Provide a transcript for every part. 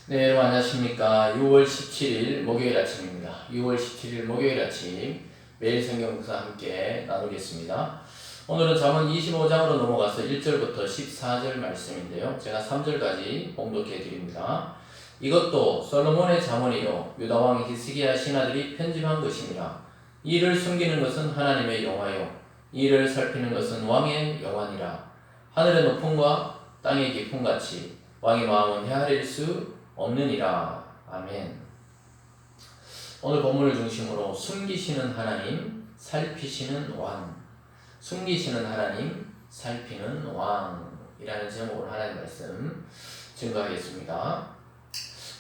네, 여러분 안녕하십니까. 6월 17일 목요일 아침입니다. 6월 17일 목요일 아침 매일 성경 묵상 함께 나누겠습니다. 오늘은 잠언 25장으로 넘어가서 1절부터 14절 말씀인데요. 제가 3절까지 봉독해 드립니다. 이것도 솔로몬의 잠언이요 유다 왕 히스기야 신하들이 편집한 것이니라. 이를 숨기는 것은 하나님의 영화요 이를 살피는 것은 왕의 영안이라. 하늘의 높음과 땅의 깊음같이 왕의 마음은 헤아릴 수 없느니라. 아멘. 오늘 본문을 중심으로 숨기시는 하나님, 살피시는 왕, 숨기시는 하나님, 살피는 왕이라는 제목으로 하나님 말씀 증거하겠습니다.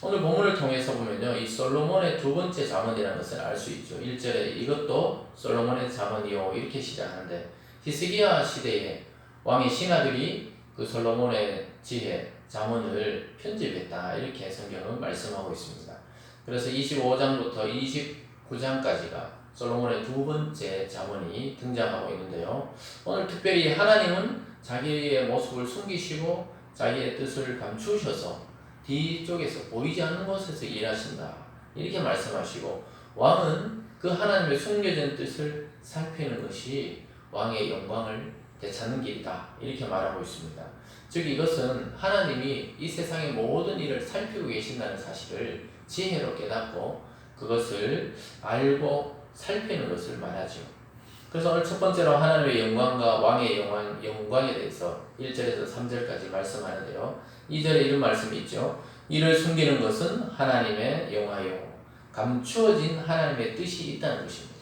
오늘 본문을 통해서 보면요, 이 솔로몬의 두 번째 잠언이라는 것을 알 수 있죠. 1절에 이것도 솔로몬의 잠언이요 이렇게 시작하는데, 히스기야 시대에 왕의 신하들이 그 솔로몬의 지혜 잠언을 편집했다 이렇게 성경은 말씀하고 있습니다. 그래서 25장부터 29장까지가 솔로몬의 두 번째 잠언이 등장하고 있는데요. 오늘 특별히 하나님은 자기의 모습을 숨기시고 자기의 뜻을 감추셔서 뒤쪽에서 보이지 않는 곳에서 일하신다 이렇게 말씀하시고, 왕은 그 하나님의 숨겨진 뜻을 살피는 것이 왕의 영광을 되찾는 길이다 이렇게 말하고 있습니다. 즉 이것은 하나님이 이 세상의 모든 일을 살피고 계신다는 사실을 지혜로 깨닫고 그것을 알고 살피는 것을 말하죠. 그래서 오늘 첫 번째로 하나님의 영광과 왕의 영광에 대해서 1절에서 3절까지 말씀하는데요. 2절에 이런 말씀이 있죠. 이를 숨기는 것은 하나님의 영화요 감추어진 하나님의 뜻이 있다는 것입니다.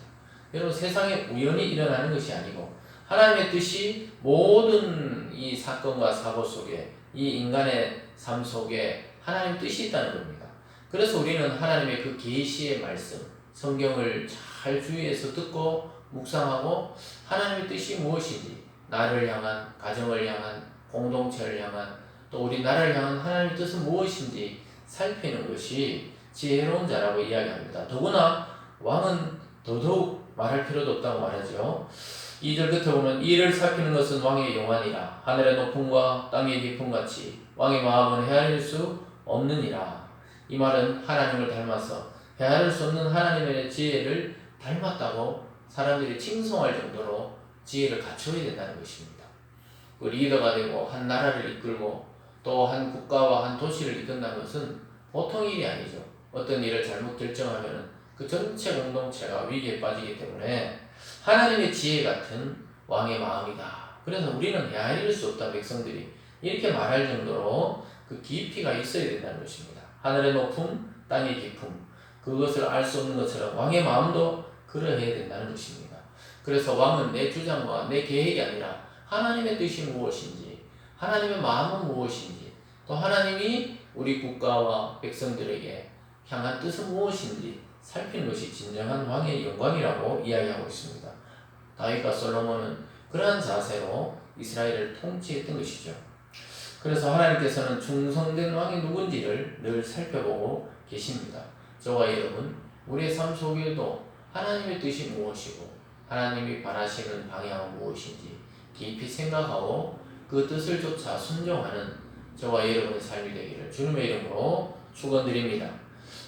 여러분, 세상에 우연히 일어나는 것이 아니고 하나님의 뜻이 모든 이 사건과 사고 속에, 이 인간의 삶 속에 하나님의 뜻이 있다는 겁니다. 그래서 우리는 하나님의 그 계시의 말씀, 성경을 잘 주의해서 듣고 묵상하고 하나님의 뜻이 무엇인지, 나를 향한, 가정을 향한, 공동체를 향한, 또 우리 나라를 향한 하나님의 뜻은 무엇인지 살피는 것이 지혜로운 자라고 이야기합니다. 더구나 왕은 더더욱 말할 필요도 없다고 말하죠. 2절 끝에 보면 이를 살피는 것은 왕의 영안이라. 하늘의 높음과 땅의 깊음같이 왕의 마음은 헤아릴 수 없느니라. 이 말은 하나님을 닮아서 헤아릴 수 없는 하나님의 지혜를 닮았다고 사람들이 칭송할 정도로 지혜를 갖춰야 된다는 것입니다. 그 리더가 되고 한 나라를 이끌고 또 한 국가와 한 도시를 이끈다는 것은 보통 일이 아니죠. 어떤 일을 잘못 결정하면 그 전체 공동체가 위기에 빠지기 때문에 하나님의 지혜 같은 왕의 마음이다. 그래서 우리는 헤아릴 수 없다, 백성들이 이렇게 말할 정도로 그 깊이가 있어야 된다는 것입니다. 하늘의 높음, 땅의 깊음, 그것을 알 수 없는 것처럼 왕의 마음도 그러해야 된다는 것입니다. 그래서 왕은 내 주장과 내 계획이 아니라 하나님의 뜻이 무엇인지, 하나님의 마음은 무엇인지, 또 하나님이 우리 국가와 백성들에게 향한 뜻은 무엇인지 살피는 것이 진정한 왕의 영광이라고 이야기하고 있습니다. 다윗과 솔로몬은 그러한 자세로 이스라엘을 통치했던 것이죠. 그래서 하나님께서는 충성된 왕이 누군지를 늘 살펴보고 계십니다. 저와 여러분, 우리의 삶 속에도 하나님의 뜻이 무엇이고 하나님이 바라시는 방향은 무엇인지 깊이 생각하고 그 뜻을 쫓아 순종하는 저와 여러분의 삶이 되기를 주님의 이름으로 축원드립니다.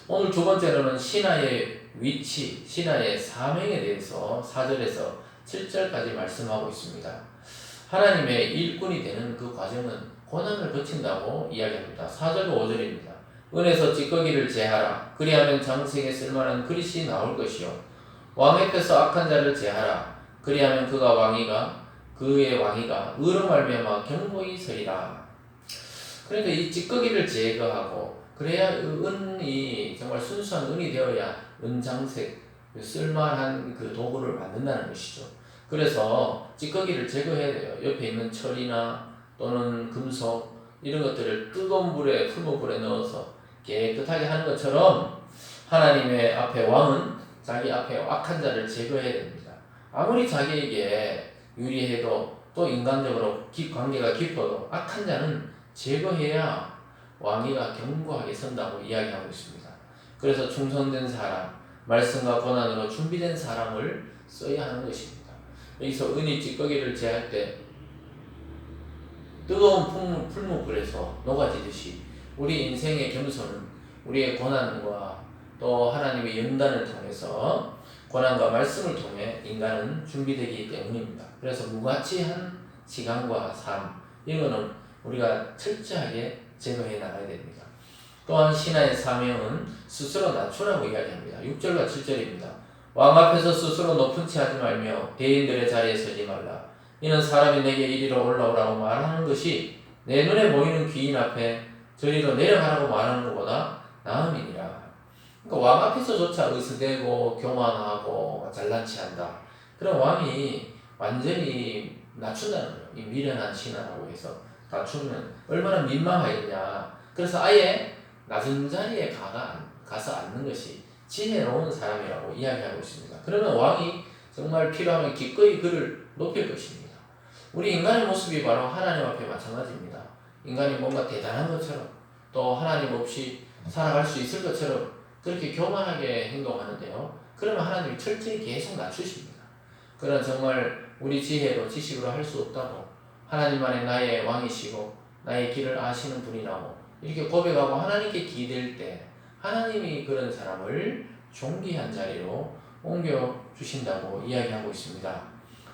오늘 두 번째로는 신하의 위치, 신하의 사명에 대해서 4절에서 7절까지 말씀하고 있습니다. 하나님의 일꾼이 되는 그 과정은 고난을 거친다고 이야기합니다. 4절과 5절입니다. 은에서 찌꺼기를 제하라. 그리하면 장생에 쓸만한 그릇이 나올 것이요. 왕 앞에서 악한 자를 제하라. 그리하면 그의 왕위가 의로 말미암아 견고히 서리라. 그러니까 이 찌꺼기를 제거하고 그래야 은이 정말 순수한 은이 되어야 은장색, 쓸만한 그 도구를 만든다는 것이죠. 그래서 찌꺼기를 제거해야 돼요. 옆에 있는 철이나 또는 금속 이런 것들을 뜨거운 불에, 붉은 불에 넣어서 깨끗하게 하는 것처럼 하나님의 앞에 왕은 자기 앞에 악한 자를 제거해야 됩니다. 아무리 자기에게 유리해도 또 인간적으로 관계가 깊어도 악한 자는 제거해야 왕위가 견고하게 선다고 이야기하고 있습니다. 그래서 충성된 사람, 말씀과 고난으로 준비된 사람을 써야 하는 것입니다. 여기서 은이 찌꺼기를 제할 때 뜨거운 풀무불에서 녹아지듯이 우리 인생의 겸손은 우리의 고난과 또 하나님의 연단을 통해서 고난과 말씀을 통해 인간은 준비되기 때문입니다. 그래서 무가치한 시간과 삶, 이거는 우리가 철저하게 제거해 나가야 됩니다. 또한 신하의 사명은 스스로 낮추라고 이야기합니다. 6절과 7절입니다. 왕 앞에서 스스로 높은 치 하지 말며 대인들의 자리에 서지 말라. 이는 사람이 내게 이리로 올라오라고 말하는 것이 내 눈에 보이는 귀인 앞에 저리로 내려가라고 말하는 것보다 나음이니라. 그러니까 왕 앞에서조차 의스대고 교만하고 잘난 체한다. 그런 왕이 완전히 낮춘다는 거예요. 이 미련한 신하라고 해서 낮추면 얼마나 민망하겠냐. 그래서 아예 낮은 자리에 가서 앉는 것이 지혜로운 사람이라고 이야기하고 있습니다. 그러면 왕이 정말 필요하면 기꺼이 그를 높일 것입니다. 우리 인간의 모습이 바로 하나님 앞에 마찬가지입니다. 인간이 뭔가 대단한 것처럼 또 하나님 없이 살아갈 수 있을 것처럼 그렇게 교만하게 행동하는데요. 그러면 하나님이 철저히 계속 낮추십니다. 그런 정말 우리 지혜로 지식으로 할 수 없다고 하나님만이 나의 왕이시고 나의 길을 아시는 분이라고 이렇게 고백하고 하나님께 기댈 때 하나님이 그런 사람을 존귀한 자리로 옮겨주신다고 이야기하고 있습니다.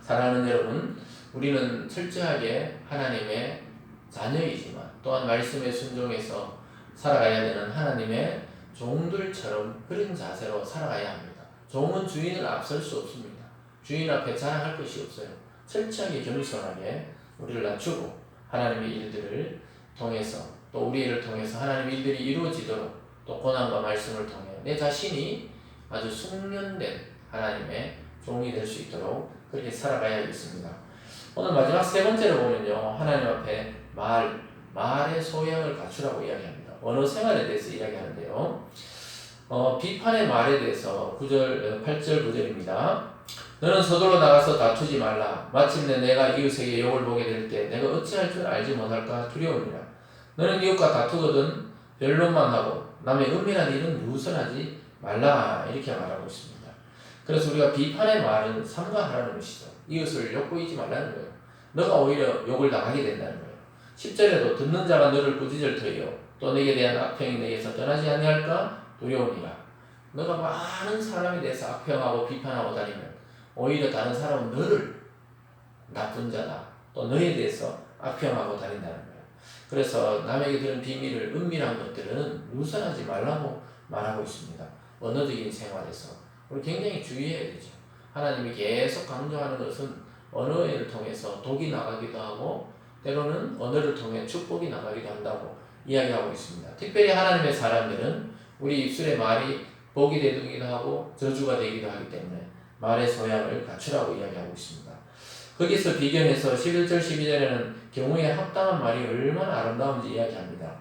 사랑하는 여러분, 우리는 철저하게 하나님의 자녀이지만 또한 말씀에 순종해서 살아가야 되는 하나님의 종들처럼 그런 자세로 살아가야 합니다. 종은 주인을 앞설 수 없습니다. 주인 앞에 자랑할 것이 없어요. 철저하게 겸손하게 우리를 낮추고 하나님의 일들을 통해서 또 우리 일을 통해서 하나님의 일들이 이루어지도록 또 고난과 말씀을 통해 내 자신이 아주 숙련된 하나님의 종이 될 수 있도록 그렇게 살아가야겠습니다. 오늘 마지막 세 번째로 보면요. 하나님 앞에 말의 소양을 갖추라고 이야기합니다. 언어 생활에 대해서 이야기하는데요. 비판의 말에 대해서 8절 9절입니다. 너는 서둘러 나가서 다투지 말라. 마침내 내가 이웃에게 욕을 보게 될 때 내가 어찌할 줄 알지 못할까 두려우니라. 너는 이웃과 다투거든 변론만 하고 남의 은밀한 일은 누설하지 말라. 이렇게 말하고 있습니다. 그래서 우리가 비판의 말은 삼가하라는 것이죠. 이웃을 욕보이지 말라는 거예요. 너가 오히려 욕을 당하게 된다는 거예요. 10절에도 듣는 자가 너를 꾸짖을 터이요 또 내게 대한 악평이 내게서 떠나지 아니할까 두려우니라. 너가 많은 사람에 대해서 악평하고 비판하고 다니면 오히려 다른 사람은 너를 나쁜 자다 또 너에 대해서 악평하고 다닌다는 거예요. 그래서 남에게 들은 비밀을 은밀한 것들은 누설하지 말라고 말하고 있습니다. 언어적인 생활에서 우리 굉장히 주의해야 되죠. 하나님이 계속 강조하는 것은 언어를 통해서 독이 나가기도 하고 때로는 언어를 통해 축복이 나가기도 한다고 이야기하고 있습니다. 특별히 하나님의 사람들은 우리 입술의 말이 복이 되기도 하고 저주가 되기도 하기 때문에 말의 소양을 갖추라고 이야기하고 있습니다. 거기서 비견해서 11절 12절에는 경우에 합당한 말이 얼마나 아름다운지 이야기합니다.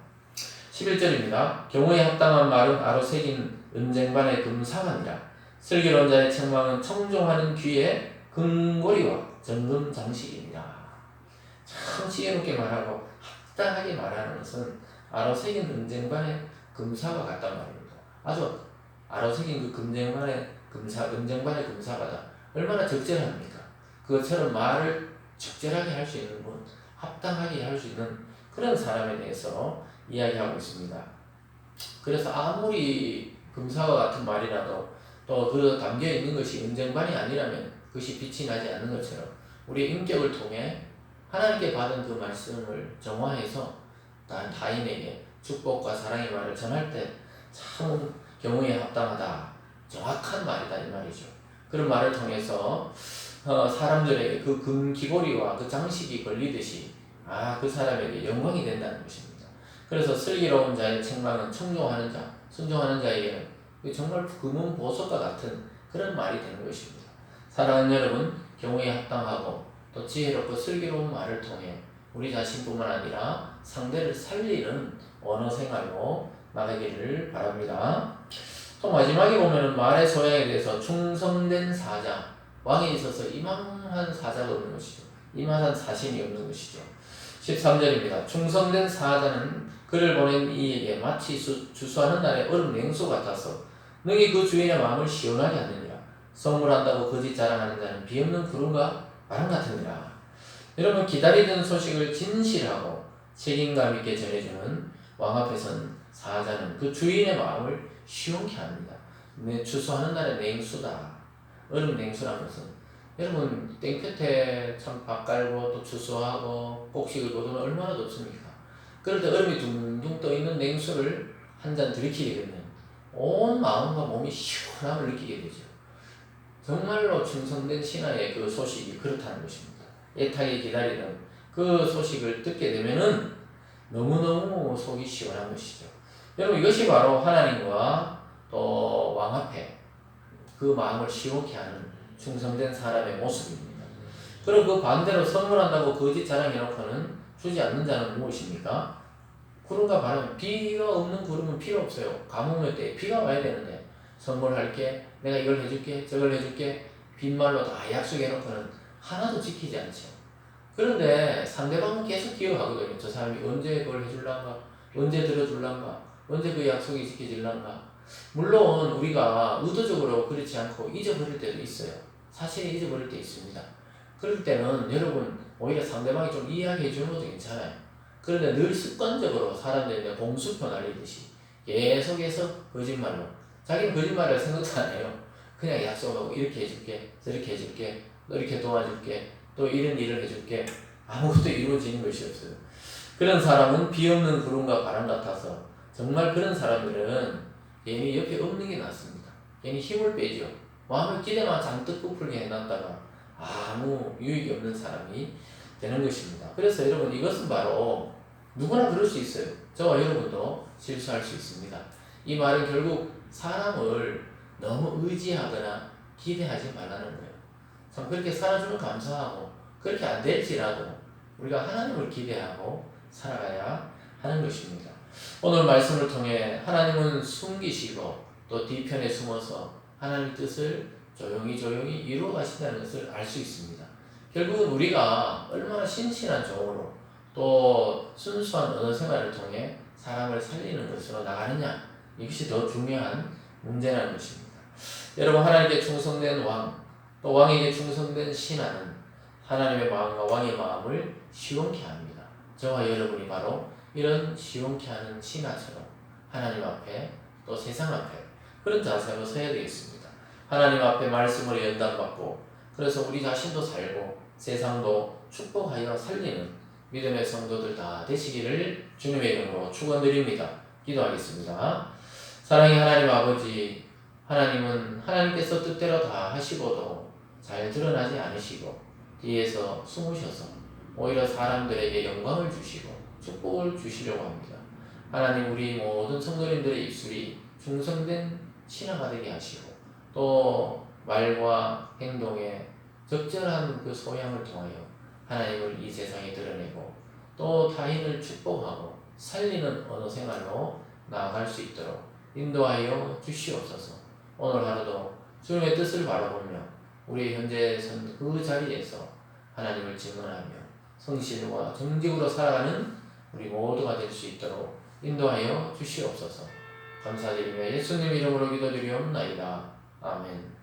11절입니다. 경우에 합당한 말은 아로 새긴 은쟁반의 금사관이라. 슬기로운 자의 책망은 청종하는 귀에 금고리와 정금 장식입니다. 참 지혜롭게 말하고 합당하게 말하는 것은 아로 새긴 은쟁반의 금사가 같단 말입니다. 아주 아로 새긴 그 금쟁반의 금사가다. 얼마나 적절합니까? 그것처럼 말을 적절하게 할 수 있는 분, 합당하게 할 수 있는 그런 사람에 대해서 이야기하고 있습니다. 그래서 아무리 금사와 같은 말이라도 또 그 담겨 있는 것이 은쟁반이 아니라면 그것이 빛이 나지 않는 것처럼 우리의 인격을 통해 하나님께 받은 그 말씀을 정화해서 타인에게 축복과 사랑의 말을 전할 때 참 경우에 합당하다, 정확한 말이다 이 말이죠. 그런 말을 통해서 사람들에게 그 금기고리와 그 장식이 걸리듯이 그 사람에게 영광이 된다는 것입니다. 그래서 슬기로운 자의 책망은 청종하는 자, 순종하는 자에게는 정말 금은 보석과 같은 그런 말이 되는 것입니다. 사랑하는 여러분, 경우에 합당하고 또 지혜롭고 슬기로운 말을 통해 우리 자신뿐만 아니라 상대를 살리는 언어 생활로 나가기를 바랍니다. 또 마지막에 보면은 말의 소양에 대해서 충성된 사자, 왕에 있어서 이만한 사자가 없는 것이죠. 이만한 사신이 없는 것이죠. 13절입니다. 충성된 사자는 그를 보낸 이에게 마치 주수하는 날의 얼음 냉수 같아서 능히 그 주인의 마음을 시원하게 하느니라. 선물한다고 거짓 자랑하는 자는 비없는 구름과 바람 같으니라. 여러분, 기다리던 소식을 진실하고 책임감 있게 전해주는 왕 앞에 선 사자는 그 주인의 마음을 시원케 합니다. 추수하는 날에 냉수다. 얼음 냉수라는 것은 여러분 땡볕에 참 밥 깔고 또 추수하고 곡식을 거두면 얼마나 덥습니까? 그럴 때 얼음이 둥둥 떠 있는 냉수를 한 잔 들이키게 되면 온 마음과 몸이 시원함을 느끼게 되죠. 정말로 충성된 신하의 그 소식이 그렇다는 것입니다. 애타게 기다리는 그 소식을 듣게 되면은 너무너무 속이 시원한 것이죠. 여러분 이것이 바로 하나님과 또 왕 앞에 그 마음을 시원케 하는 충성된 사람의 모습입니다. 그럼 그 반대로 선물한다고 거짓 자랑해놓고는 주지 않는 자는 무엇입니까? 구름과 바람, 비가 없는 구름은 필요 없어요. 가뭄의 때에 비가 와야 되는데 선물할게, 내가 이걸 해줄게, 저걸 해줄게 빈말로 다 약속해놓고는 하나도 지키지 않죠. 그런데 상대방은 계속 기억하거든요. 저 사람이 언제 그걸 해줄란가, 언제 들어줄란가, 언제 그 약속이 지켜질란가. 물론 우리가 의도적으로 그렇지 않고 잊어버릴 때도 있어요. 사실은 잊어버릴 때 있습니다. 그럴 때는 여러분 오히려 상대방이 좀 이야기해 주는 것도 괜찮아요. 그런데 늘 습관적으로 사람들이 공수표 날리듯이 계속해서 거짓말로 자기는 거짓말을 생각도 안 해요. 그냥 약속하고 이렇게 해줄게, 저렇게 해줄게, 너 이렇게 도와줄게, 또 이런 일을 해줄게. 아무것도 이루어지는 것이 없어요. 그런 사람은 비 없는 구름과 바람 같아서 정말 그런 사람들은 괜히 옆에 없는 게 낫습니다. 괜히 힘을 빼죠. 마음의 기대만 잔뜩 부풀게 해놨다가 아무 유익이 없는 사람이 되는 것입니다. 그래서 여러분 이것은 바로 누구나 그럴 수 있어요. 저와 여러분도 실수할 수 있습니다. 이 말은 결국 사람을 너무 의지하거나 기대하지 말라는 거예요. 참 그렇게 살아주면 감사하고 그렇게 안 될지라도 우리가 하나님을 기대하고 살아가야 하는 것입니다. 오늘 말씀을 통해 하나님은 숨기시고 또 뒤편에 숨어서 하나님의 뜻을 조용히 이루어 가신다는 것을 알 수 있습니다. 결국은 우리가 얼마나 신실한 종으로 또 순수한 언어 생활을 통해 사람을 살리는 것으로 나가느냐, 이것이 더 중요한 문제라는 것입니다. 여러분 하나님께 충성된 왕, 또 왕에게 충성된 신하는 하나님의 마음과 왕의 마음을 시원케 합니다. 저와 여러분이 바로 이런 시원케 하는 신하처럼 하나님 앞에 또 세상 앞에 그런 자세로 서야 되겠습니다. 하나님 앞에 말씀으로 연단받고 그래서 우리 자신도 살고 세상도 축복하여 살리는 믿음의 성도들 다 되시기를 주님의 이름으로 축원드립니다. 기도하겠습니다. 사랑의 하나님 아버지, 하나님은 하나님께서 뜻대로 다 하시고도 잘 드러나지 않으시고 뒤에서 숨으셔서 오히려 사람들에게 영광을 주시고 축복을 주시려고 합니다. 하나님 우리 모든 성도님들의 입술이 충성된 신하가 되게 하시고 또 말과 행동에 적절한 그 소양을 통하여 하나님을 이 세상에 드러내고 또 타인을 축복하고 살리는 언어 생활로 나아갈 수 있도록 인도하여 주시옵소서. 오늘 하루도 주님의 뜻을 바라보며 우리 현재 선 그 자리에서 하나님을 증언하며 성실과 정직으로 살아가는 우리 모두가 될 수 있도록 인도하여 주시옵소서. 감사드리며 예수님 이름으로 기도드리옵나이다. 아멘.